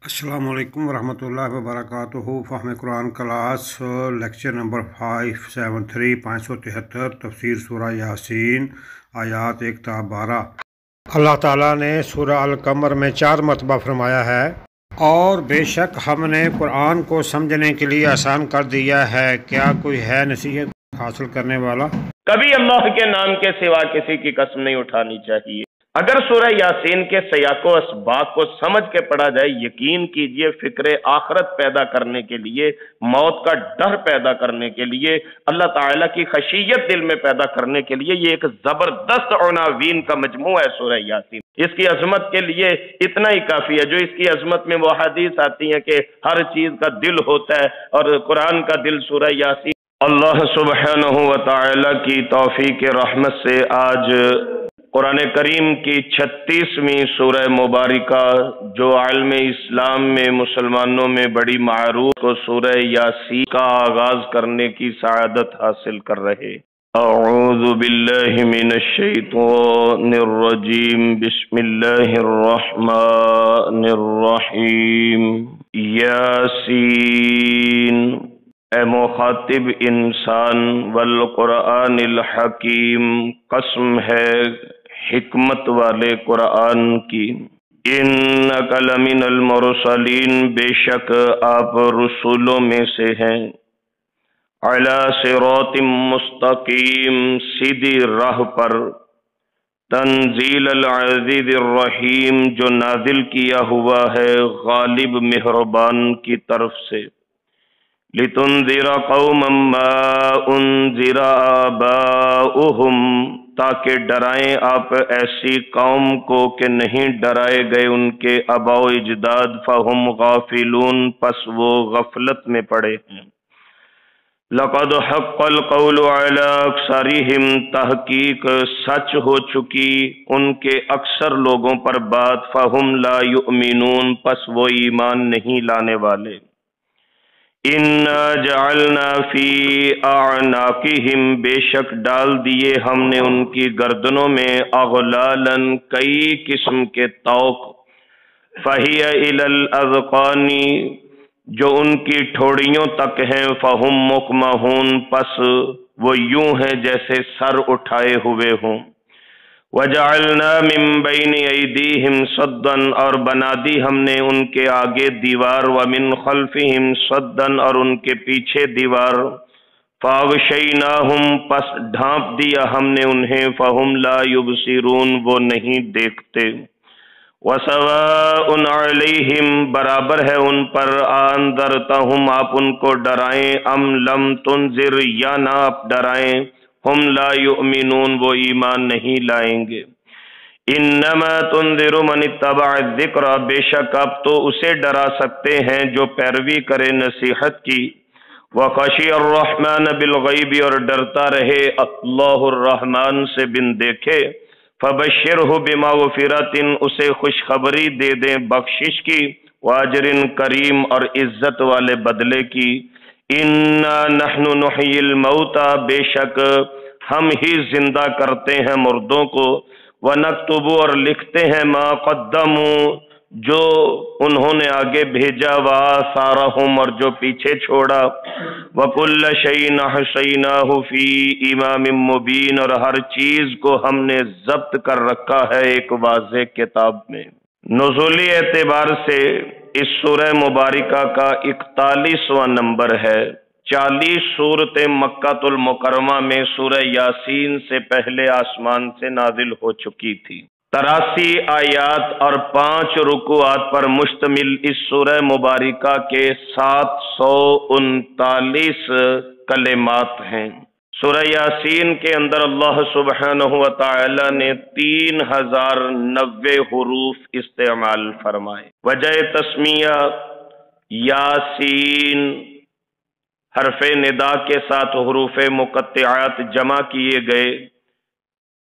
السلام علیکم ورحمۃ اللہ وبرکاتہ۔ فہم قرآن کلاس لیکچر نمبر 573 573 تفسیر سورہ یاسین آیات 1 تا 12۔ اللہ تعالیٰ نے سورہ القمر میں 4 مرتبہ فرمایا ہے، اور بے شک ہم نے قرآن کو سمجھنے کے لیے آسان کر دیا ہے، کیا کوئی ہے نصیحت حاصل کرنے والا؟ کبھی اللہ کے نام کے سوا کسی کی قسم نہیں اٹھانی چاہیے۔ اگر سورہ یاسین کے سیاق و اسباق کو سمجھ کے پڑھا جائے، یقین کیجئے فکر آخرت پیدا کرنے کے لیے، موت کا ڈر پیدا کرنے کے لیے، اللہ تعالیٰ کی خشیت دل میں پیدا کرنے کے لیے یہ ایک زبردست عناوین کا مجموعہ ہے سورہ یاسین۔ اس کی عظمت کے لیے اتنا ہی کافی ہے، جو اس کی عظمت میں وہ حدیث آتی ہیں کہ ہر چیز کا دل ہوتا ہے، اور قرآن کا دل سورہ یاسین۔ اللہ سبحانہ و تعالی کی توفیق رحمت سے آج قرآن کریم کی 36ویں سورہ مبارکہ، جو عالم اسلام میں مسلمانوں میں بڑی معروف کو سورہ یاسین کا آغاز کرنے کی سعادت حاصل کر رہے۔ اعوذ باللہ من الشیطان الرجیم، بسم اللہ الرحمن الرحیم۔ یاسین، اے مخاطب انسان، والقرآن الحکیم، قسم ہے حکمت والے قرآن کی۔ انک لمن المرسلین، بے شک آپ رسولوں میں سے ہیں۔ علی صراط مستقیم، سیدھی راہ پر۔ تنزیل العزیز الرحیم، جو نازل کیا ہوا ہے غالب مہربان کی طرف سے۔ لِتُنذِرَ قَوْمًا مَّا أُنذِرَ آبَاؤُهُمْ، تاکہ ڈرائیں آپ ایسی قوم کو کہ نہیں ڈرائے گئے ان کے آباء و اجداد، فَهُمْ غَافِلُونَ، پس وہ غفلت میں پڑے ہیں۔ لَقَدْ حَقَّ الْقَوْلُ عَلَىٰ أَكْثَرِهِمْ، تحقیق سچ ہو چکی ان کے اکثر لوگوں پر بات، فَهُمْ لَا يُؤْمِنُونَ، پس وہ ایمان نہیں لانے والے۔ اِنَّا جَعَلْنَا فِي أَعْنَاقِهِمْ، بے شک ڈال دیے ہم نے ان کی گردنوں میں، اغلالاً، کئی قسم کے طوق، فَهِيَ إِلَى الْأَذْقَانِ، جو ان کی ٹھوڑیوں تک ہیں، فَهُمْ مُقْمَحُونَ، پس وہ یوں ہیں جیسے سر اٹھائے ہوئے ہوں۔ وَجَعَلْنَا مِن بَيْنِ أَيْدِيهِمْ صَدًّا، اور بنا دی ہم نے ان کے آگے دیوار، وَمِن خَلْفِهِمْ صَدًّا، اور ان کے پیچھے دیوار۔ فَأَغْشَيْنَاهُمْ، پس ڈھانپ دیا ہم نے انہیں، فَهُمْ لَا يُبْصِرُونَ، وہ نہیں دیکھتے۔ وَسَوَاءٌ عَلَيْهِمْ، برابر ہے ان پر، أَنذَرْتَهُمْ، آپ ان کو ڈرائیں، أَمْ لَمْ تُنذِرْ، یا نہ آپ ڈرائیں، ہم لا یؤمنون، وہ ایمان نہیں لائیں گے۔ انما تنذر من اتبع الذکر، بے شک آپ تو اسے ڈرا سکتے ہیں جو پیروی کرے نصیحت کی۔ وخشی الرحمن بالغیب، اور ڈرتا رہے اللہ الرحمن سے بن دیکھے۔ فبشرہ بمغفرۃ، اسے خوشخبری دے دیں بخشش کی، واجر کریم، اور عزت والے بدلے کی۔ انا نحن نحیی الموتى، بے شک ہم ہی زندہ کرتے ہیں مردوں کو۔ ونکتب، اور لکھتے ہیں، ما قدموا، جو انہوں نے آگے بھیجا، وآثارہم، اور جو پیچھے چھوڑا۔ وکل شیء احصیناہ فی امام مبین، اور ہر چیز کو ہم نے ضبط کر رکھا ہے ایک واضح کتاب میں۔ نزولی اعتبار سے اس سورہ مبارکہ کا 41واں نمبر ہے۔ 40 سورتیں مکہ المکرمہ میں سورہ یاسین سے پہلے آسمان سے نازل ہو چکی تھی۔ 83 آیات اور 5 رکوعات پر مشتمل اس سورہ مبارکہ کے 739 کلمات ہیں۔ سورہ یاسین کے اندر اللہ سبحانہ و تعالی نے 3090 حروف استعمال فرمائے۔ وجہ تسمیہ یاسین، حرف ندا کے ساتھ حروف مقطعات جمع کیے گئے۔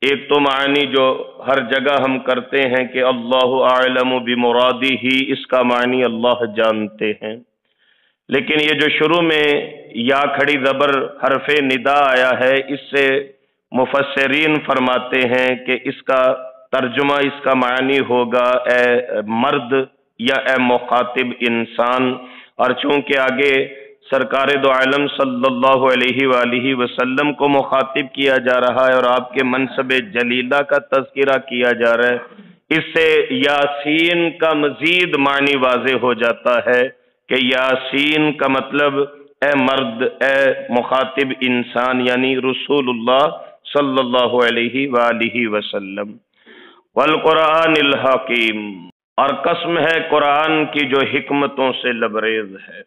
ایک تو معنی جو ہر جگہ ہم کرتے ہیں کہ اللہ اعلم بمرادہ، اس کا معنی اللہ جانتے ہیں، لیکن یہ جو شروع میں یا کھڑی زبر حرف ندا آیا ہے، اس سے مفسرین فرماتے ہیں کہ اس کا ترجمہ، اس کا معنی ہوگا اے مرد یا اے مخاطب انسان، اور چونکہ آگے سرکار دو عالم صلی اللہ علیہ وآلہ وسلم کو مخاطب کیا جا رہا ہے اور آپ کے منصب جلیلہ کا تذکرہ کیا جا رہا ہے، اس سے یاسین کا مزید معنی واضح ہو جاتا ہے کہ یاسین کا مطلب اے مرد، اے مخاطب انسان، یعنی رسول اللہ صلی اللہ علیہ وآلہ وسلم۔ والقرآن الحکیم، اور قسم ہے قرآن کی جو حکمتوں سے لبریز ہے۔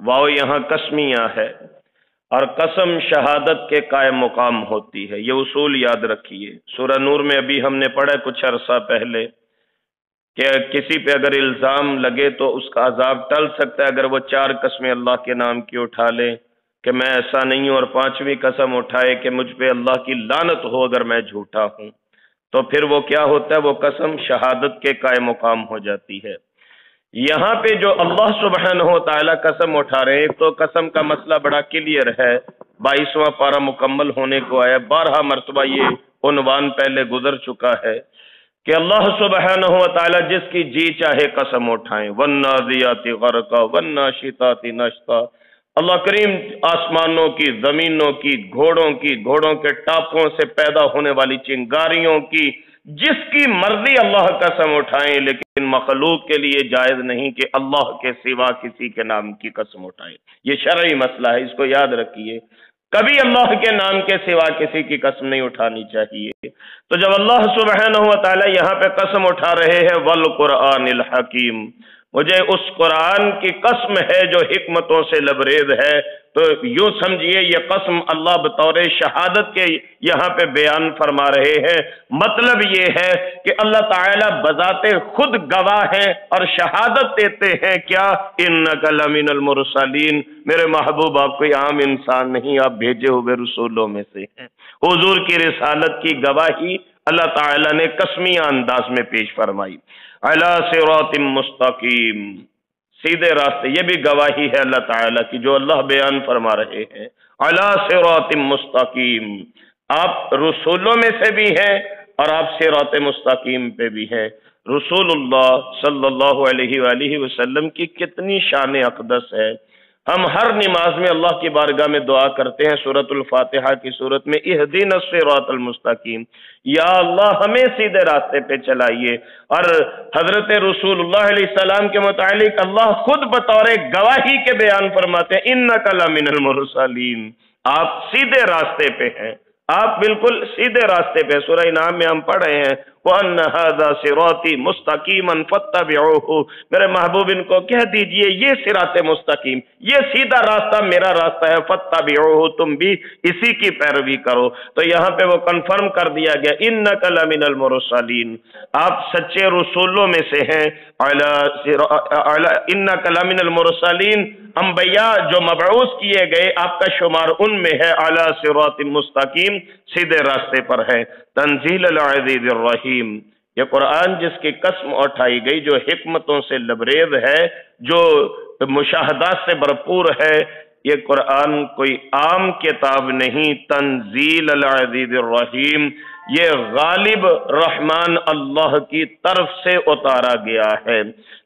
واو یہاں قسمیہ ہے، اور قسم شہادت کے قائم مقام ہوتی ہے، یہ اصول یاد رکھیے۔ سورہ نور میں ابھی ہم نے پڑھا کچھ عرصہ پہلے کہ کسی پہ اگر الزام لگے تو اس کا عذاب ٹل سکتا ہے اگر وہ 4 قسمیں اللہ کے نام کی اٹھا لے کہ میں ایسا نہیں ہوں، اور 5ویں قسم اٹھائے کہ مجھ پہ اللہ کی لعنت ہو اگر میں جھوٹا ہوں، تو پھر وہ کیا ہوتا ہے؟ وہ قسم شہادت کے قائم مقام ہو جاتی ہے۔ یہاں پہ جو اللہ سبحانہ و تعالیٰ قسم اٹھا رہے ہیں، ایک تو قسم کا مسئلہ بڑا کلیئر ہے، 22واں پارہ مکمل ہونے کو آیا، 12 مرتبہ یہ عنوان پہلے گزر چکا ہے کہ اللہ سبحانہ و تعالیٰ جس کی جی چاہے قسم اٹھائیں، والنازعات غرقا والناشطات نشطا۔ اللہ کریم آسمانوں کی، زمینوں کی، گھوڑوں کے ٹاپوں سے پیدا ہونے والی چنگاریوں کی، جس کی مرضی اللہ قسم اٹھائیں، لیکن مخلوق کے لیے جائز نہیں کہ اللہ کے سوا کسی کے نام کی قسم اٹھائیں۔ یہ شرعی مسئلہ ہے، اس کو یاد رکھیے، کبھی اللہ کے نام کے سوا کسی کی قسم نہیں اٹھانی چاہیے۔ تو جب اللہ سبحانہ و تعالی یہاں پہ قسم اٹھا رہے ہیں والقرآن الحکیم، مجھے اس قرآن کی قسم ہے جو حکمتوں سے لبریز ہے، تو یوں سمجھیے یہ قسم اللہ بطور شہادت کے یہاں پہ بیان فرما رہے ہیں۔ مطلب یہ ہے کہ اللہ تعالیٰ بذات خود گواہ ہیں اور شہادت دیتے ہیں کیا؟ انک لمن المرسلین، میرے محبوب آپ کوئی عام انسان نہیں، آپ بھیجے ہوئے رسولوں میں سے ہیں۔ حضور کی رسالت کی گواہی اللہ تعالیٰ نے قسمیہ انداز میں پیش فرمائی۔ علی صراط مستقیم، سیدھے راستے، یہ بھی گواہی ہے اللہ تعالیٰ کی جو اللہ بیان فرما رہے ہیں۔ علی صراط مستقیم، آپ رسولوں میں سے بھی ہیں اور آپ صراط مستقیم پہ بھی ہیں۔ رسول اللہ صلی اللہ علیہ وآلہ وسلم کی کتنی شان اقدس ہے۔ ہم ہر نماز میں اللہ کی بارگاہ میں دعا کرتے ہیں سورۃ الفاتحہ کی صورت میں، اہدنا الصراط المستقیم، یا اللہ ہمیں سیدھے راستے پہ چلائیے۔ اور حضرت رسول اللہ علیہ السلام کے متعلق اللہ خود بطور گواہی کے بیان فرماتے ہیں انک لمن المرسلین، آپ سیدھے راستے پہ ہیں، آپ بالکل سیدھے راستے پہ۔ سورہ انعام میں ہم پڑھ رہے ہیں وَأَنَّ هَذَا صِرَاطِي مُسْتَقِيمًا فَاتَّبِعُوهُ، میرے محبوب ان کو کہہ دیجئے یہ صراط مستقیم، یہ سیدھا راستہ میرا راستہ ہے، فَاتَّبِعُوهُ، تم بھی اسی کی پیروی کرو۔ تو یہاں پہ وہ کنفرم کر دیا گیا اِنَّكَ لَمِنَ الْمُرْسَلِينَ، آپ سچے رسولوں میں سے ہیں۔ اِنَّكَ لَمِنَ الْمُرْسَلِينَ، انبیاء جو مبعوث کیے گئے آپ کا شمار ان میں ہے، علی صراط مستقیم، سیدھے راستے پر ہے۔ تنزیل العزیز الرحیم، یہ قرآن جس کی قسم اٹھائی گئی، جو حکمتوں سے لبریز ہے، جو مشاہدات سے بھرپور ہے، یہ قرآن کوئی عام کتاب نہیں، تنزیل العزیز الرحیم، یہ غالب رحمان اللہ کی طرف سے اتارا گیا ہے۔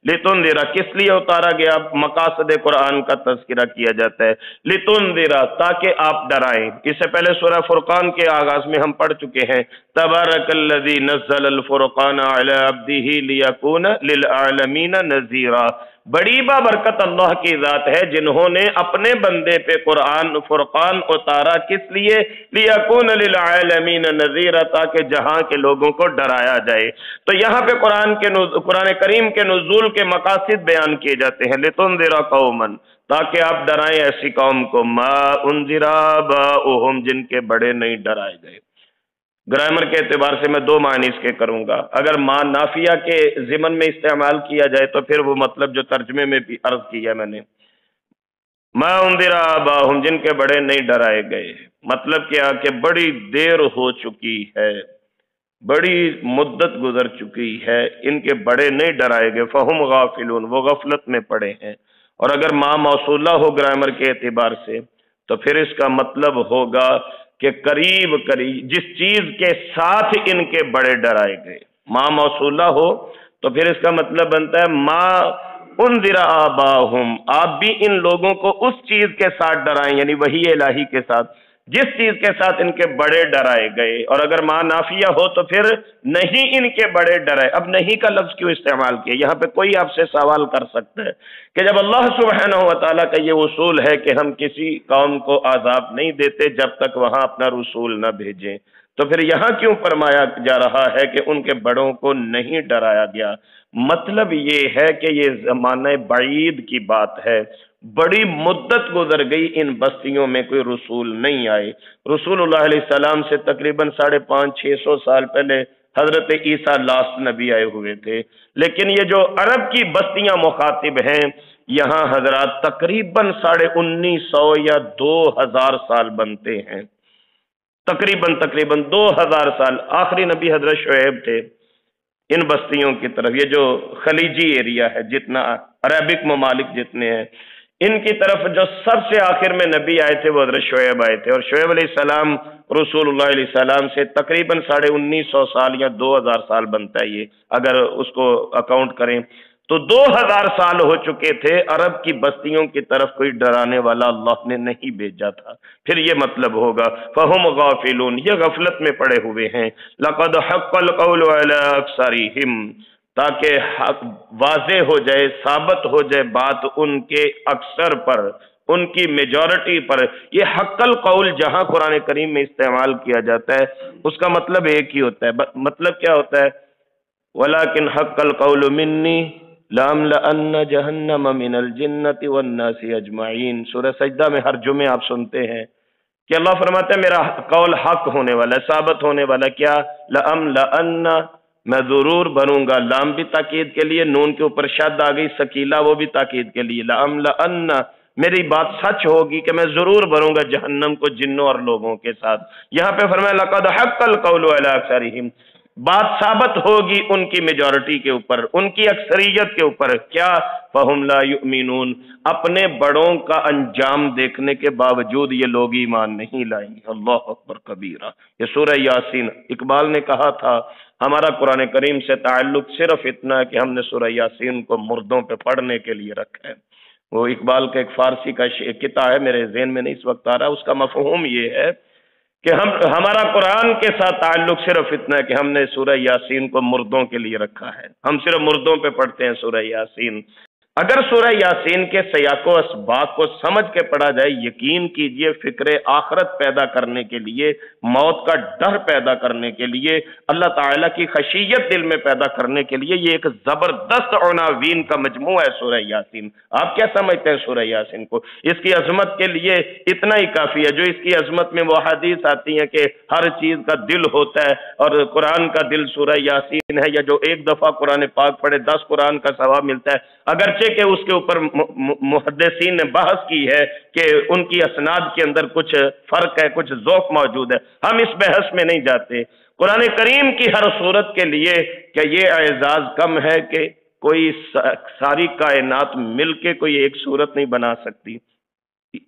لتنذر، کس لیے اتارا گیا؟ مقاصد قرآن کا تذکرہ کیا جاتا ہے۔ لتنذر، تاکہ آپ ڈرائیں۔ اس سے پہلے سورہ فرقان کے آغاز میں ہم پڑھ چکے ہیں تبارک الذی نزل الفرقان علی عبدہ لیکون للعالمین نذیرا، بڑی بابرکت اللہ کی ذات ہے جنہوں نے اپنے بندے پہ قرآن فرقان اتارا، کس لیے؟ لیکون للعالمین نذیرا، تاکہ جہاں کے لوگوں کو ڈرایا جائے۔ تو یہاں پہ قرآن کریم کے نزول کے مقاصد بیان کیے جاتے ہیں۔ لتنذر قوما، تاکہ آپ ڈرائیں ایسی قوم کو، ما انذر آباؤہم، جن کے بڑے نہیں ڈرائے گئے۔ گرامر کے اعتبار سے میں 2 معنی اس کے کروں گا۔ اگر ما نافیہ کے ضمن میں استعمال کیا جائے تو پھر وہ مطلب جو ترجمے میں بھی عرض کیا میں نے، ما انذر آباؤہم، جن کے بڑے نہیں ڈرائے گئے، مطلب کیا کہ بڑی دیر ہو چکی ہے، بڑی مدت گزر چکی ہے، ان کے بڑے نہیں ڈرائے گئے، فہم غافلون، وہ غفلت میں پڑے ہیں۔ اور اگر ما موصولہ ہو گرامر کے اعتبار سے تو پھر اس کا مطلب ہوگا کہ قریب جس چیز کے ساتھ ان کے بڑے ڈرائے گئے۔ ما موصولہ ہو تو پھر اس کا مطلب بنتا ہے ما انذر آباہم، آپ بھی ان لوگوں کو اس چیز کے ساتھ ڈرائیں، یعنی وحی الہی کے ساتھ جس چیز کے ساتھ ان کے بڑے ڈرائے گئے۔ اور اگر ماں نافیہ ہو تو پھر نہیں ان کے بڑے ڈرائے۔ اب نہیں کا لفظ کیوں استعمال کیا؟ یہاں پہ کوئی آپ سے سوال کر سکتا ہے کہ جب اللہ سبحانہ و تعالیٰ کا یہ اصول ہے کہ ہم کسی قوم کو عذاب نہیں دیتے جب تک وہاں اپنا رسول نہ بھیجیں، تو پھر یہاں کیوں فرمایا جا رہا ہے کہ ان کے بڑوں کو نہیں ڈرایا گیا؟ مطلب یہ ہے کہ یہ زمانہ بعید کی بات ہے، بڑی مدت گزر گئی، ان بستیوں میں کوئی رسول نہیں آئے۔ رسول اللہ علیہ السلام سے تقریباً 550-600 سال پہلے حضرت عیسیٰ لاسٹ نبی آئے ہوئے تھے، لیکن یہ جو عرب کی بستیاں مخاطب ہیں یہاں حضرات تقریباً 1950 یا 2000 سال بنتے ہیں، تقریباً 2000 سال۔ آخری نبی حضرت شعیب تھے ان بستیوں کی طرف، یہ جو خلیجی ایریا ہے، جتنا عربک ممالک جتنے ہیں، ان کی طرف جو سب سے آخر میں نبی آئے تھے وہ حضرت شعیب آئے تھے، اور شعیب علیہ السلام رسول اللہ علیہ السلام سے تقریباً 1950 سال یا 2000 سال بنتا ہے یہ، اگر اس کو اکاؤنٹ کریں تو 2000 سال ہو چکے تھے، عرب کی بستیوں کی طرف کوئی ڈرانے والا اللہ نے نہیں بھیجا تھا۔ پھر یہ مطلب ہوگا فَهُمْ غَافِلُونَ، یہ غفلت میں پڑے ہوئے ہیں۔ لَقَدْ حَقَّ الْقَوْلُ عَلَىٰ أَكْثَرِهِمْ، تاکہ واضح ہو جائے، ثابت ہو جائے بات ان کے اکثر پر، ان کی میجورٹی پر۔ یہ حق القول جہاں قرآن کریم میں استعمال کیا جاتا ہے اس کا مطلب ایک ہی ہوتا ہے۔ مطلب کیا ہوتا ہے؟ وَلَكِنْ حَقَّ الْقَوْلُ مِنِّي لَأَمْلَأَنَّ جَهَنَّمَ مِنَ الْجِنَّةِ وَالنَّاسِ أَجْمَعِينَ۔ سورہ سجدہ میں ہر جمعے آپ سنتے ہیں کہ اللہ فرماتا ہے میرا قول حق ہونے والا ہے، ثابت ہونے والا ہے۔ کیا؟ لَأَمْلَأَنَّ، میں ضرور بھروں گا، لام بھی تاکید کے لیے، نون کے اوپر شد آ گئی ثقیلہ وہ بھی تاکید کے لیے، لَأَمْلَأَنَّ، میری بات سچ ہوگی کہ میں ضرور بھروں گا جہنم کو جنوں اور لوگوں کے ساتھ۔ یہاں پہ فرمایا لَقَدْ حَقَّ الْقَوْلُ عَلَىٰ أَكْثَرِهِمْ، بات ثابت ہوگی ان کی میجورٹی کے اوپر، ان کی اکثریت کے اوپر۔ کیا؟ فَهُمْ لَا يُؤْمِنُونَ، اپنے بڑوں کا انجام دیکھنے کے باوجود یہ لوگ ایمان نہیں لائیں گے۔ اللہ اکبر کبیرہ۔ یہ سورہ یاسین، اقبال نے کہا تھا ہمارا قرآن کریم سے تعلق صرف اتنا ہے کہ ہم نے سورہ یاسین کو مردوں پہ پڑھنے کے لیے رکھا ہے۔ وہ اقبال کا ایک فارسی کا قطعہ ہے، میرے ذہن میں نہیں اس وقت آ رہا، اس کا مفہوم یہ ہے کہ ہمارا قرآن کے ساتھ تعلق صرف اتنا ہے کہ ہم نے سورہ یاسین کو مردوں کے لیے رکھا ہے، ہم صرف مردوں پہ پڑھتے ہیں سورہ یاسین۔ اگر سورہ یاسین کے سیاق و اسباق کو سمجھ کے پڑھا جائے، یقین کیجئے فکر آخرت پیدا کرنے کے لیے، موت کا ڈر پیدا کرنے کے لیے، اللہ تعالیٰ کی خشیت دل میں پیدا کرنے کے لیے، یہ ایک زبردست عناوین کا مجموعہ ہے سورہ یاسین۔ آپ کیا سمجھتے ہیں سورہ یاسین کو؟ اس کی عظمت کے لیے اتنا ہی کافی ہے، جو اس کی عظمت میں وہ حدیث آتی ہیں کہ ہر چیز کا دل ہوتا ہے، اور قرآن کا دل سورہ یاسین ہے، یا جو ایک دفعہ قرآن پاک پڑھے 10 قرآن کا ثواب ملتا ہے۔ اگرچہ کہ اس کے اوپر محدثین نے بحث کی ہے کہ ان کی اسناد کے اندر کچھ فرق ہے، کچھ ذوق موجود ہے، ہم اس بحث میں نہیں جاتے۔ قرآن کریم کی ہر صورت کے لیے کہ یہ اعزاز کم ہے کہ کوئی ساری کائنات مل کے کوئی ایک صورت نہیں بنا سکتی،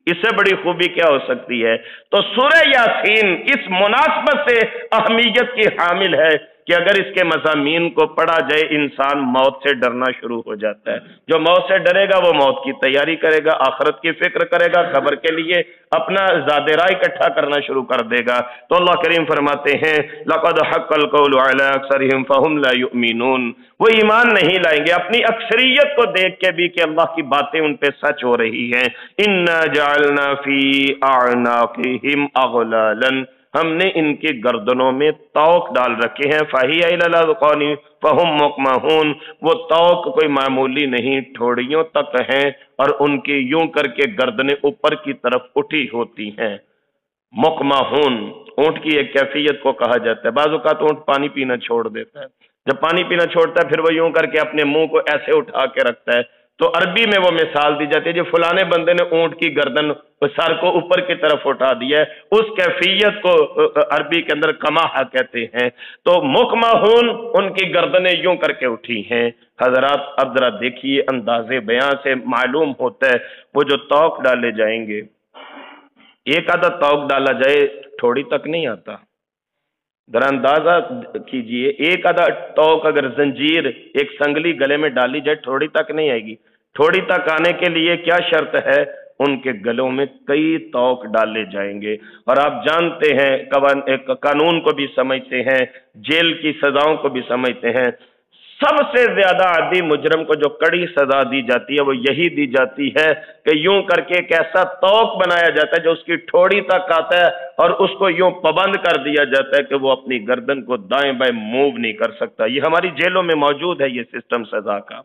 اس سے بڑی خوبی کیا ہو سکتی ہے؟ تو سورہ یاسین اس مناسبت سے اہمیت کی حامل ہے کہ اگر اس کے مضامین کو پڑھا جائے انسان موت سے ڈرنا شروع ہو جاتا ہے۔ جو موت سے ڈرے گا وہ موت کی تیاری کرے گا، آخرت کی فکر کرے گا، قبر کے لیے اپنا زاد راہ اکٹھا کرنا شروع کر دے گا۔ تو اللہ کریم فرماتے ہیں لَقَدْ حَقَّ الْقَوْلُ عَلَىٰ أَكْثَرِهِمْ فَهُمْ لَا يُؤْمِنُونَ، وہ ایمان نہیں لائیں گے اپنی اکثریت کو دیکھ کے بھی کہ اللہ کی باتیں ان پہ سچ ہو رہی ہیں۔ إِنَّا جَعَلْنَا فِي أَعْنَاقِهِمْ أَغْلَالًا، ہم نے ان کی گردنوں میں طوق ڈال رکھے ہیں، فَهِيَ إِلَى الْأَذْقَانِ فَهُمْ مُقْمَحُونَ، وہ طوق کوئی معمولی نہیں، ٹھوڑیوں تک ہیں، اور ان کی یوں کر کے گردنیں اوپر کی طرف اٹھی ہوتی ہیں۔ مقمحون، اونٹ کی ایک کیفیت کو کہا جاتا ہے، بعض اوقات اونٹ پانی پینا چھوڑ دیتا ہے، جب پانی پینا چھوڑتا ہے پھر وہ یوں کر کے اپنے منہ کو ایسے اٹھا کے رکھتا ہے، تو عربی میں وہ مثال دی جاتی ہے جو فلانے بندے نے اونٹ کی گردن سر کو اوپر کی طرف اٹھا دیا ہے، اس کیفیت کو عربی کے اندر کماحہ کہتے ہیں۔ تو مقمحون، ان کی گردنیں یوں کر کے اٹھی ہیں۔ حضرات اب ذرا دیکھیے، انداز بیان سے معلوم ہوتا ہے وہ جو طوق ڈالے جائیں گے، ایک آدھا طوق ڈالا جائے ٹھوڑی تک نہیں آتا، ذرا اندازہ کیجئے، ایک آدھا توق اگر زنجیر ایک سنگلی گلے میں ڈالی جائے تھوڑی تک نہیں آئے گی۔ تھوڑی تک آنے کے لیے کیا شرط ہے؟ ان کے گلوں میں کئی توق ڈالے جائیں گے۔ اور آپ جانتے ہیں، قانون کو بھی سمجھتے ہیں، جیل کی سزاؤں کو بھی سمجھتے ہیں، سب سے زیادہ عادی مجرم کو جو کڑی سزا دی جاتی ہے وہ یہی دی جاتی ہے کہ یوں کر کے ایک ایسا توق بنایا جاتا ہے جو اس کی ٹھوڑی تک آتا ہے، اور اس کو یوں پابند کر دیا جاتا ہے کہ وہ اپنی گردن کو دائیں بائیں موو نہیں کر سکتا۔ یہ ہماری جیلوں میں موجود ہے، یہ سسٹم سزا کا۔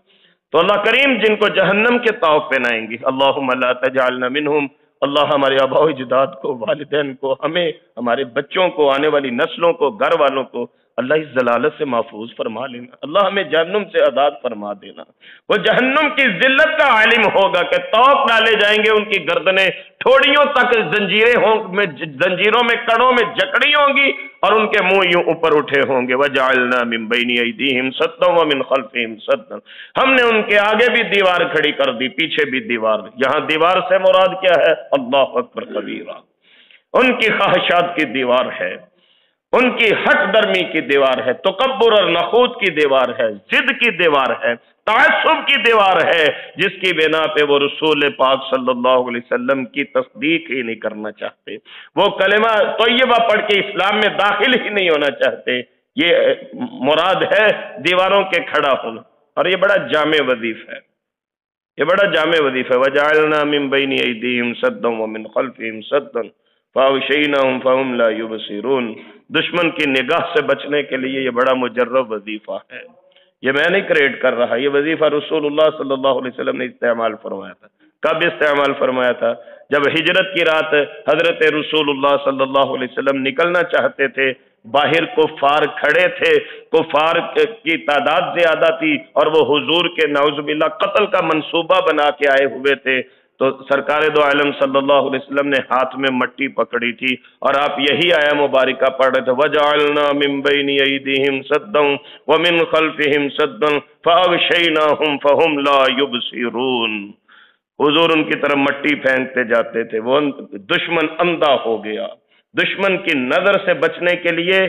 تو اللہ کریم جن کو جہنم کے توق پہنائیں گی، اللہم لا تجعلنا منہم، اللہ ہمارے آباء و اجداد کو، والدین کو، ہمیں، ہمارے بچوں کو، آنے والی نسلوں کو، گھر والوں کو اللہ اس ذلالت سے محفوظ فرما لینا، اللہ ہمیں جہنم سے آزاد فرما دینا۔ وہ جہنم کی ذلت کا عالم ہوگا کہ توق ڈالے جائیں گے، ان کی گردنیں ٹھوڑیوں تک زنجیروں میں کڑوں میں جکڑی ہوں گی، اور ان کے منہ یوں اوپر اٹھے ہوں گے۔ وَجَعَلْنَا مِن بَيْنِ أَيْدِيهِمْ سَدًّا وَمِنْ خَلْفِهِمْ سَدًّا، ہم نے ان کے آگے بھی دیوار کھڑی کر دی، پیچھے بھی دیوار۔ یہاں دیوار سے مراد کیا ہے؟ اللہ اکبر کبیرہ، ان کی خواہشات کی دیوار ہے، ان کی حق درمی کی دیوار ہے، تکبر اور نخوت کی دیوار ہے، ضد کی دیوار ہے، تعصب کی دیوار ہے، جس کی بنا پہ وہ رسول پاک صلی اللہ علیہ وسلم کی تصدیق ہی نہیں کرنا چاہتے، وہ کلمہ طیبہ پڑھ کے اسلام میں داخل ہی نہیں ہونا چاہتے۔ یہ مراد ہے دیواروں کے کھڑا ہونا، اور یہ بڑا جامع وظیفہ ہے، یہ بڑا جامع وظیفہ ہے۔ وَجَعَلْنَا مِن بَيْنِ أَيْدِيهِمْ سَدًّا وَمِنْ خَلْفِهِمْ سَدًّا فَأَغْشَيْنَاهُمْ فَهُمْ لَا يُبْصِرُونَ، دشمن کی نگاہ سے بچنے کے لیے یہ بڑا مجرب وظیفہ ہے، یہ میں نہیں کریٹ کر رہا، یہ وظیفہ رسول اللہ صلی اللہ علیہ وسلم نے استعمال فرمایا تھا۔ کب استعمال فرمایا تھا؟ جب ہجرت کی رات حضرت رسول اللہ صلی اللہ علیہ وسلم نکلنا چاہتے تھے، باہر کفار کھڑے تھے، کفار کی تعداد زیادہ تھی، اور وہ حضور کے نعوذ باللہ قتل کا منصوبہ بنا کے آئے ہوئے تھے، تو سرکار دو عالم صلی اللہ علیہ وسلم نے ہاتھ میں مٹی پکڑی تھی، اور آپ یہی آیا مبارکہ پڑھ رہے تھے، وَجَعَلْنَا مِن بَيْنِ أَيْدِيهِمْ سَدًّا وَمِنْ خَلْفِهِمْ سَدًّا فَأَغْشَيْنَاهُمْ فَهُمْ لَا يُبْصِرُونَ۔ حضور ان کی طرف مٹی پھینکتے جاتے تھے، وہ دشمن اندھا ہو گیا۔ دشمن کی نظر سے بچنے کے لیے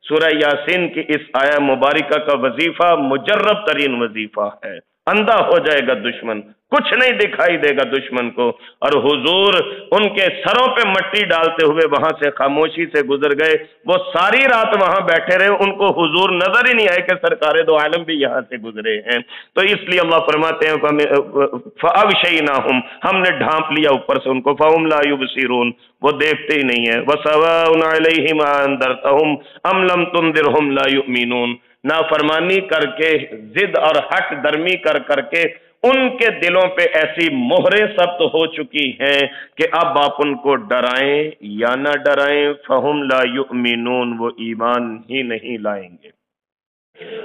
سورہ یاسین کی اس آیہ مبارکہ کا وظیفہ مجرب ترین وظیفہ ہے۔ اندھا ہو جائے گا دشمن، کچھ نہیں دکھائی دے گا دشمن کو، اور حضور ان کے سروں پہ مٹی ڈالتے ہوئے وہاں سے خاموشی سے گزر گئے۔ وہ ساری رات وہاں بیٹھے رہے، ان کو حضور نظر ہی نہیں آئے کہ سرکار دو عالم بھی یہاں سے گزرے ہیں۔ تو اس لیے اللہ فرماتے ہیں فَأَغْشَيْنَاهُمْ، ہم نے ڈھانپ لیا اوپر سے ان کو، فَهُمْ لَا يُبْصِرُونَ، وہ دیکھتے ہی نہیں ہیں۔ وَسَوَاءٌ عَلَيْهِمْ أَنذَرْتَهُمْ أَمْ لَمْ تُنذِرْهُمْ لَا يُؤْمِنُونَ، نافرمانی کر کے، ضد اور حق درمی کر کے ان کے دلوں پہ ایسی مہریں ثبت ہو چکی ہیں کہ اب آپ ان کو ڈرائیں یا نہ ڈرائیں، فہم لا یؤمنون، وہ ایمان ہی نہیں لائیں گے۔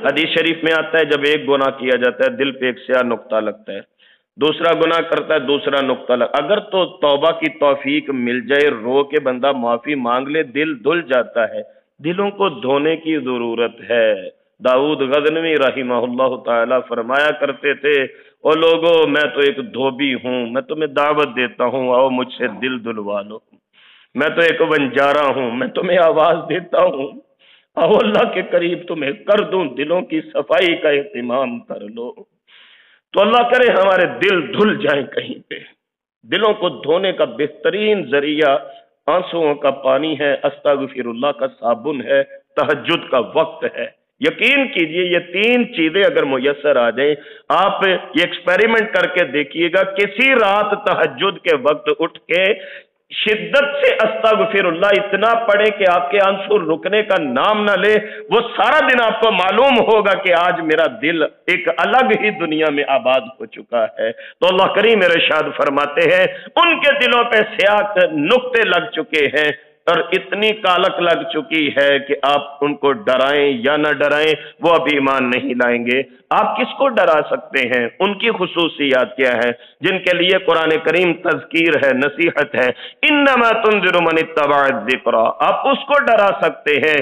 حدیث شریف میں آتا ہے جب ایک گناہ کیا جاتا ہے دل پہ ایک سیاہ نقطہ لگتا ہے، دوسرا گناہ کرتا ہے دوسرا نقطہ لگتا ہے، اگر تو توبہ کی توفیق مل جائے، رو کے بندہ معافی مانگ لے، دل دھل جاتا ہے۔ دلوں کو دھونے کی ضرورت ہے۔ داؤد غزنوی رحمہ اللہ تعالی فرمایا کرتے تھے، او لوگو میں تو ایک دھوبی ہوں، میں تمہیں دعوت دیتا ہوں، آؤ مجھ سے دل دھلوا لو۔ میں تو ایک ونجارہ ہوں، میں تمہیں آواز دیتا ہوں، آؤ اللہ کے قریب تمہیں کر دوں، دلوں کی صفائی کا اہتمام کر لو۔ تو اللہ کرے ہمارے دل دھل جائیں کہیں پہ۔ دلوں کو دھونے کا بہترین ذریعہ آنسوؤں کا پانی ہے، استغفر اللہ کا صابن ہے، تہجد کا وقت ہے۔ یقین کیجئے یہ تین چیزیں اگر میسر آ جائیں، آپ یہ ایکسپیریمنٹ کر کے دیکھیے گا، کسی رات تہجد کے وقت اٹھ کے شدت سے استغفر اللہ اتنا پڑھے کہ آپ کے آنسو رکنے کا نام نہ لے، وہ سارا دن آپ کو معلوم ہوگا کہ آج میرا دل ایک الگ ہی دنیا میں آباد ہو چکا ہے۔ تو اللہ کریم ارشاد فرماتے ہیں ان کے دلوں پہ سیاہ نقطے لگ چکے ہیں، اور اتنی کالک لگ چکی ہے کہ آپ ان کو ڈرائیں یا نہ ڈرائیں وہ اب ایمان نہیں لائیں گے۔ آپ کس کو ڈرا سکتے ہیں؟ ان کی خصوصیات کیا ہیں جن کے لیے قرآن کریم تذکیر ہے، نصیحت ہے۔ انما تنذر من اتبع الذکر، آپ اس کو ڈرا سکتے ہیں،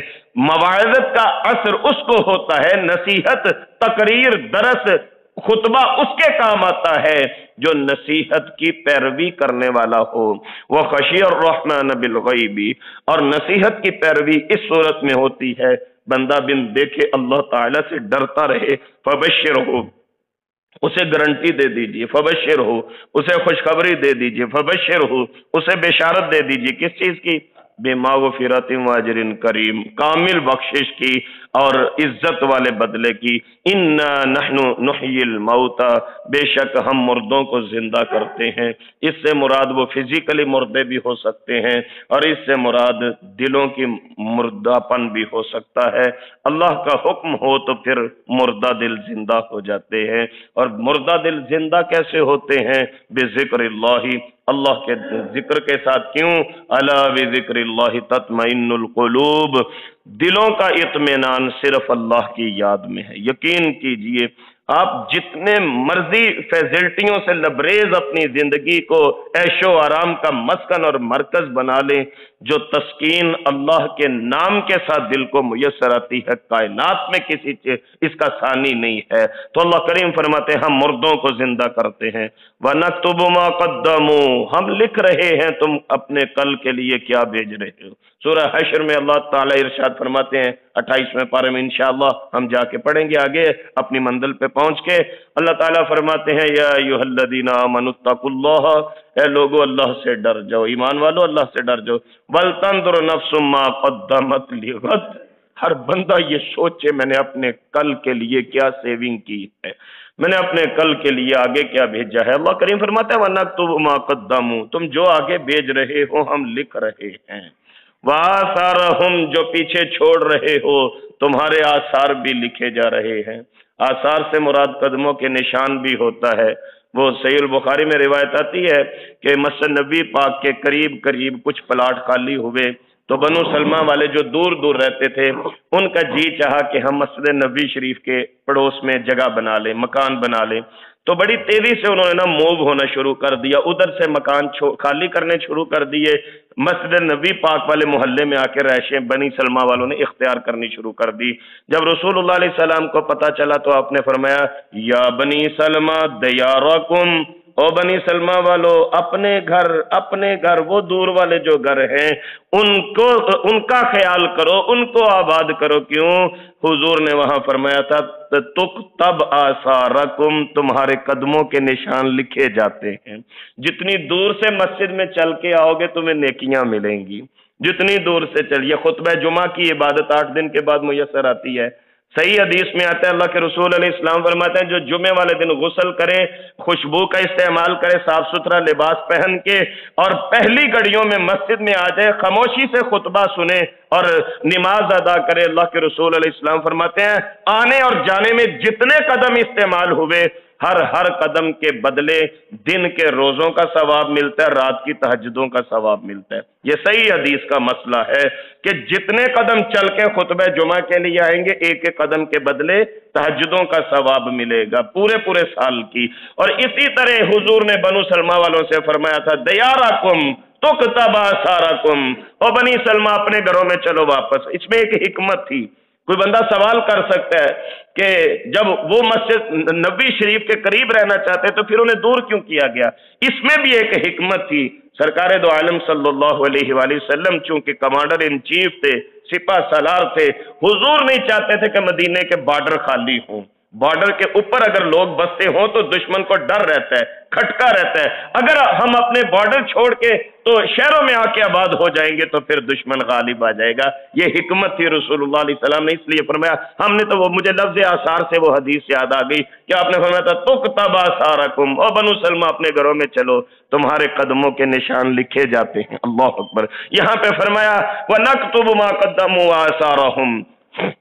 مواعظت کا اثر اس کو ہوتا ہے، نصیحت، تقریر، درس خطبہ اس کے کام آتا ہے جو نصیحت کی پیروی کرنے والا ہو. وَخَشِيَ الرَّحْمَنَ بِالْغَيْبِ، اور نصیحت کی پیروی اس صورت میں ہوتی ہے بندہ بن دیکھے اللہ تعالیٰ سے ڈرتا رہے. فَبَشِّرْهُ، اسے گارنٹی دے دیجئے. فَبَشِّرْهُ، اسے خوشخبری دے دیجئے. فَبَشِّرْهُ، اسے بشارت دے دیجئے. کس چیز کی؟ بِمَغْفِرَةٍ وَأَجْرٍ کریم، کامل بخشش کی اور عزت والے بدلے کی. اِنَّا نَحْنُ نُحْيِي الْمَوْتَى، بے شک ہم مردوں کو زندہ کرتے ہیں. اس سے مراد وہ فزیکلی مردے بھی ہو سکتے ہیں اور اس سے مراد دلوں کی مردہ پن بھی ہو سکتا ہے. اللہ کا حکم ہو تو پھر مردہ دل زندہ ہو جاتے ہیں. اور مردہ دل زندہ کیسے ہوتے ہیں؟ بذکر اللہ، اللہ کے ذکر کے ساتھ. کیوں؟ الا بذکر اللہ تطمئن القلوب، دلوں کا اطمینان صرف اللہ کی یاد میں ہے. یقین کیجئے آپ جتنے مرضی فیسلٹیوں سے لبریز اپنی زندگی کو عیش و آرام کا مسکن اور مرکز بنا لیں، جو تسکین اللہ کے نام کے ساتھ دل کو میسر آتی ہے کائنات میں کسی اس کا ثانی نہیں ہے. تو اللہ کریم فرماتے ہیں ہم مردوں کو زندہ کرتے ہیں. وَنَكْتُبُ مَا قَدَّمُوا، ہم لکھ رہے ہیں تم اپنے کل کے لیے کیا بھیج رہے ہو. سورہ حشر میں اللہ تعالیٰ ارشاد فرماتے ہیں 28ویں پارے میں، انشاءاللہ ہم جا کے پڑھیں گے آگے اپنی منزل پہ پہنچ کے. اللہ تعالیٰ فرماتے ہیں یا ایھا الذین آمنوا اتقوا اللہ، اے لوگو اللہ سے ڈر جاؤ، ایمان والو اللہ سے ڈر جاؤ. وَلْتَنظُرْ نَفْسٌ مَا قَدَّمَتْ لِغَدٍ، ہر بندہ یہ سوچے میں نے اپنے کل کے لیے کیا سیونگ کی ہے، میں نے اپنے کل کے لیے آگے کیا بھیجا ہے. اللہ کریم فرماتا ہے وَنَكْتُبُ مَا قَدَّمُوا، تم جو آگے بھیج رہے ہو ہم لکھ رہے ہیں. وَآثَارَهُمْ، جو پیچھے چھوڑ رہے ہو تمہارے آثار بھی لکھے جا رہے ہیں. آثار سے مراد قدموں کے نشان بھی ہوتا ہے. وہ صحیح البخاری میں روایت آتی ہے کہ مسجد نبی پاک کے قریب قریب کچھ پلاٹ خالی ہوئے تو بنو سلمہ والے جو دور دور رہتے تھے ان کا جی چاہا کہ ہم مسجد نبی شریف کے پڑوس میں جگہ بنا لیں، مکان بنا لیں. تو بڑی تیزی سے انہوں نے موو ہونا شروع کر دیا، ادھر سے مکان خالی کرنے شروع کر دیے. مسجد نبی پاک والے محلے میں آ کے رہائشیں بنی سلمہ والوں نے اختیار کرنی شروع کر دی. جب رسول اللہ علیہ السلام کو پتہ چلا تو آپ نے فرمایا یا بنی سلمہ دیارکم، او بنی سلمہ والو اپنے گھر وہ دور والے جو گھر ہیں ان کا خیال کرو، ان کو آباد کرو. کیوں؟ حضور نے وہاں فرمایا تھا تُکْتَبْ آثارکم، تمہارے قدموں کے نشان لکھے جاتے ہیں. جتنی دور سے مسجد میں چل کے آؤ گے تمہیں نیکیاں ملیں گی، جتنی دور سے چلیے. خطبہ جمعہ کی عبادت 8 دن کے بعد میسر آتی ہے. صحیح حدیث میں آتا ہے اللہ کے رسول علیہ السلام فرماتے ہیں جو جمعے والے دن غسل کرے، خوشبو کا استعمال کرے، صاف ستھرا لباس پہن کے اور پہلی گھڑیوں میں مسجد میں آ جائے، خاموشی سے خطبہ سنے اور نماز ادا کرے، اللہ کے رسول علیہ السلام فرماتے ہیں آنے اور جانے میں جتنے قدم استعمال ہوئے ہر قدم کے بدلے دن کے روزوں کا ثواب ملتا ہے، رات کی تہجدوں کا ثواب ملتا ہے. یہ صحیح حدیث کا مسئلہ ہے کہ جتنے قدم چل کے خطبہ جمعہ کے لیے آئیں گے ایک ایک قدم کے بدلے تہجدوں کا ثواب ملے گا پورے سال کی. اور اسی طرح حضور نے بنو سلمہ والوں سے فرمایا تھا دیارکم تکتب آثارکم، او بنی سلمہ اپنے گھروں میں چلو واپس. اس میں ایک حکمت تھی. کوئی بندہ سوال کر سکتا ہے کہ جب وہ مسجد نبی شریف کے قریب رہنا چاہتے تو پھر انہیں دور کیوں کیا گیا؟ اس میں بھی ایک حکمت تھی. سرکار دو عالم صلی اللہ علیہ وآلہ وسلم چونکہ کمانڈر ان چیف تھے، سپہ سالار تھے، حضور نہیں چاہتے تھے کہ مدینے کے بارڈر خالی ہوں. بارڈر کے اوپر اگر لوگ بستے ہوں تو دشمن کو ڈر رہتا ہے، کھٹکا رہتا ہے. اگر ہم اپنے بارڈر چھوڑ کے تو شہروں میں آ کے آباد ہو جائیں گے تو پھر دشمن غالب آ جائے گا. یہ حکمت تھی رسول اللہ علیہ السلام نے، اس لیے فرمایا ہم نے تو وہ مجھے لفظ آثار سے وہ حدیث یاد آ گئی کہ آپ نے فرمایا تھا تُکْتَبْ آثارکم، او بنو سلمہ اپنے گھروں میں چلو تمہارے قدموں کے نشان لکھے جاتے ہیں. اللہ اکبر. یہاں پہ فرمایا وَنَكْتُبُ مَا قَدَّمُوا آثَارَهُمْ،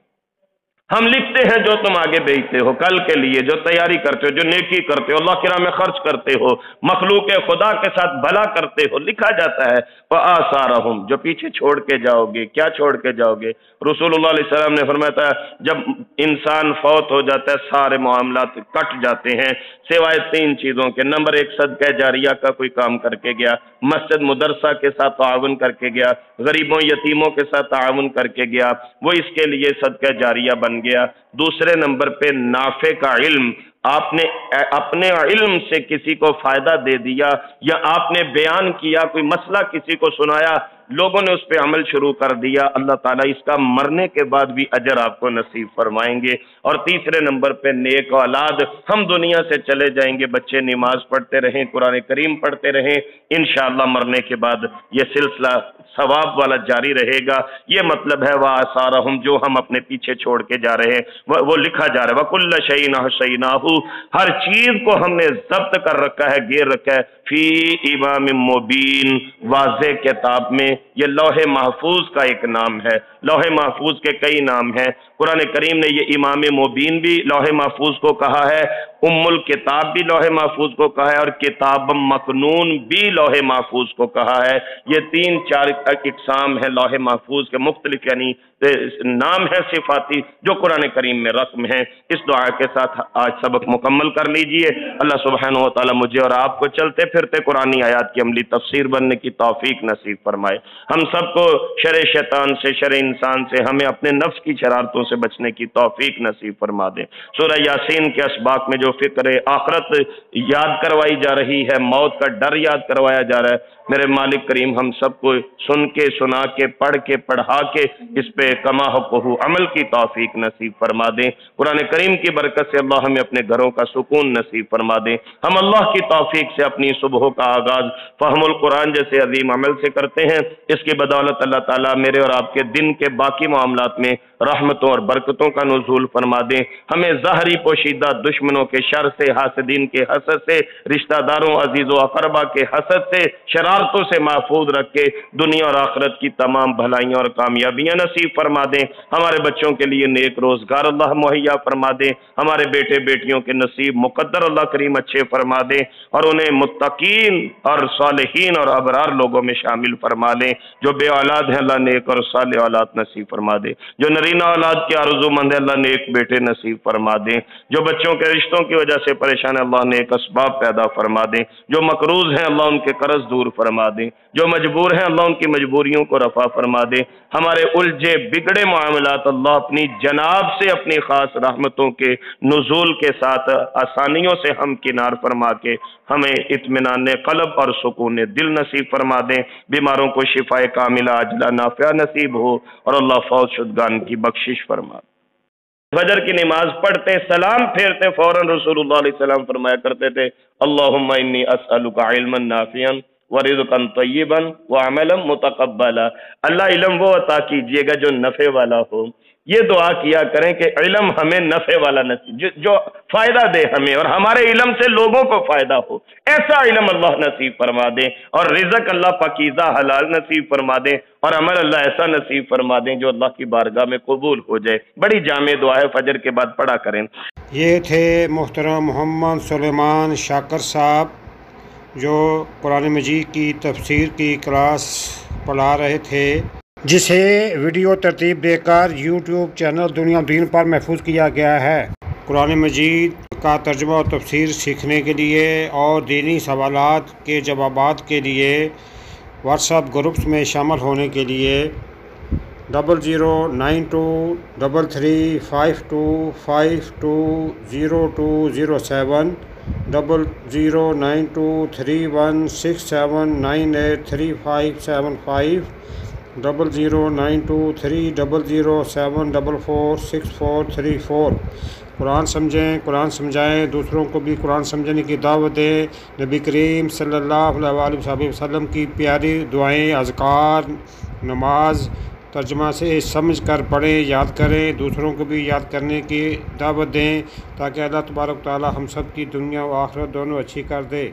ہم لکھتے ہیں جو تم آگے بیچتے ہو کل کے لیے، جو تیاری کرتے ہو، جو نیکی کرتے ہو، اللہ کی راہ میں خرچ کرتے ہو، مخلوق خدا کے ساتھ بھلا کرتے ہو، لکھا جاتا ہے. وَآثَارَهُمْ، جو پیچھے چھوڑ کے جاؤ گے. کیا چھوڑ کے جاؤ گے؟ رسول اللہ علیہ السلام نے فرمایا تھا جب انسان فوت ہو جاتا ہے سارے معاملات کٹ جاتے ہیں سوائے 3 چیزوں کے. نمبر 1 صدقہ جاریہ کا کوئی کام کر کے گیا، مسجد مدرسہ کے ساتھ تعاون کر کے گیا، غریبوں یتیموں کے ساتھ تعاون کر کے گیا، وہ اس کے لیے صدقہ جاریہ بن گیا. دوسرے نمبر پہ نافع کا علم، آپ نے اپنے علم سے کسی کو فائدہ دے دیا یا آپ نے بیان کیا، کوئی مسئلہ کسی کو سنایا، لوگوں نے اس پہ عمل شروع کر دیا، اللہ تعالیٰ اس کا مرنے کے بعد بھی اجر آپ کو نصیب فرمائیں گے۔ اور تیسرے نمبر پہ نیک اولاد، ہم دنیا سے چلے جائیں گے، بچے نماز پڑھتے رہیں، قرآن کریم پڑھتے رہیں، انشاءاللہ مرنے کے بعد یہ سلسلہ ثواب والا جاری رہے گا۔ یہ مطلب ہے وَآثَارَهُمْ، جو ہم اپنے پیچھے چھوڑ کے جا رہے ہیں وہ لکھا جا رہا ہے۔ وَكُلَّ شَيْءٍ أَحْصَيْنَاهُ، ہر چیز کو ہم نے ضبط کر رکھا ہے، گیر رکھا ہے، فی امام مبین، واضح کتاب میں۔ یہ لوح محفوظ کا ایک نام ہے، لوح محفوظ کے کئی نام ہیں۔ قرآن کریم نے یہ امام مبین بھی لوح محفوظ کو کہا ہے، ام الکتاب بھی لوح محفوظ کو کہا ہے، اور کتاب مکنون بھی لوح محفوظ کو کہا ہے۔ یہ 3-4 اقسام ہیں لوح محفوظ کے، مختلف یعنی نام ہے صفاتی جو قرآن کریم میں رقم ہیں۔ اس دعا کے ساتھ آج سبق مکمل کر لیجئے۔ اللہ سبحانہ و تعالی مجھے اور آپ کو چلتے پھرتے قرآنی آیات کی عملی تفسیر بننے کی توفیق نصیب فرمائے۔ ہم سب کو شر شیطان سے، شر انسان سے، ہمیں اپنے نفس کی شرارتوں سے بچنے کی توفیق نصیب فرما دے۔ سورہ یاسین کے اسباق میں جو فکر آخرت یاد کروائی جا رہی ہے، موت کا ڈر یاد کروایا جا رہا ہے، میرے مالک کریم ہم سب کو سن کے، سنا کے، پڑھ کے، پڑھا کے اس پہ کما حقہ عمل کی توفیق نصیب فرما دیں۔ قرآن کریم کی برکت سے اللہ ہمیں اپنے گھروں کا سکون نصیب فرما دیں۔ ہم اللہ کی توفیق سے اپنی صبح کا آغاز فہم القرآن جیسے عظیم عمل سے کرتے ہیں۔ اس کی بدولت اللہ تعالیٰ میرے اور آپ کے دن کے باقی معاملات میں رحمتوں اور برکتوں کا نزول فرما دیں۔ ہمیں ظاہری پوشیدہ دشمنوں کے شر سے، حاسدین کے حسد سے، رشتہ داروں، عزیز و اقربا کے حسد سے، شرارتوں سے محفوظ رکھ کے دنیا اور آخرت کی تمام بھلائیاں اور کامیابیاں نصیب فرما دیں۔ ہمارے بچوں کے لیے نیک روزگار اللہ مہیا فرما دیں۔ ہمارے بیٹے بیٹیوں کے نصیب مقدر اللہ کریم اچھے فرما دیں، اور انہیں متقین اور صالحین اور ابرار لوگوں میں شامل فرما لیں۔ جو بے اولاد ہیں اللہ نیک اور صالح اولاد نصیب فرما دے۔ جو نرینہ اولاد کی آرزو مند ہے اللہ نیک بیٹے نصیب فرما دیں۔ جو بچوں کے رشتوں کی وجہ سے پریشان ہے اللہ نیک اسباب پیدا فرما دیں۔ جو مقروض ہیں اللہ ان کے قرض دور فرما دیں۔ جو مجبور ہیں اللہ ان کی مجبوریوں کو رفع فرما دیں۔ ہمارے الجھے بگڑے معاملات اللہ اپنی جناب سے اپنی خاص رحمتوں کے نزول کے ساتھ آسانیوں سے ہم کنار فرما کے ہمیں اطمینان قلب اور سکون دل نصیب فرما دیں۔ بیماروں کو شفاء کاملہ عاجلہ نافعہ نصیب ہو، اور اللہ فوت شدگان کی بخشش فرما دے۔ فجر کی نماز پڑھتے سلام پھیرتے فوراً رسول اللہ علیہ السلام فرمایا کرتے تھے، اللہم انی اسألک علما نافعا ورزقا طیبا وعملا متقبلا۔ اللہ علم وہ عطا کیجئے گا جو نفع والا ہو۔ یہ دعا کیا کریں کہ علم ہمیں نفع والا نصیب، جو فائدہ دے ہمیں، اور ہمارے علم سے لوگوں کو فائدہ ہو، ایسا علم اللہ نصیب فرما دیں، اور رزق اللہ پاکیزہ حلال نصیب فرما دیں، اور عمل اللہ ایسا نصیب فرما دیں جو اللہ کی بارگاہ میں قبول ہو جائے۔ بڑی جامع دعا ہے، فجر کے بعد پڑھا کریں۔ یہ تھے محترم محمد سلیمان شاکر صاحب جو قرآن مجید کی تفسیر کی کلاس پڑھا رہے تھے، جسے ویڈیو ترتیب دے کر یوٹیوب چینل دنیا دین پر محفوظ کیا گیا ہے۔ قرآن مجید کا ترجمہ اور تفسیر سیکھنے کے لیے اور دینی سوالات کے جوابات کے لیے واٹس ایپ گروپس میں شامل ہونے کے لیے 00923352520207 00923167983575 00923007446434۔ قرآن سمجھیں، قرآن سمجھائیں، دوسروں کو بھی قرآن سمجھنے کی دعوت دیں۔ نبی کریم صلی اللہ علیہ وسلم کی پیاری دعائیں، اذکار، نماز ترجمہ سے سمجھ کر پڑھیں، یاد کریں، دوسروں کو بھی یاد کرنے کی دعوت دیں، تاکہ اللہ تبارک و تعالی ہم سب کی دنیا و آخرت دونوں اچھی کر دے۔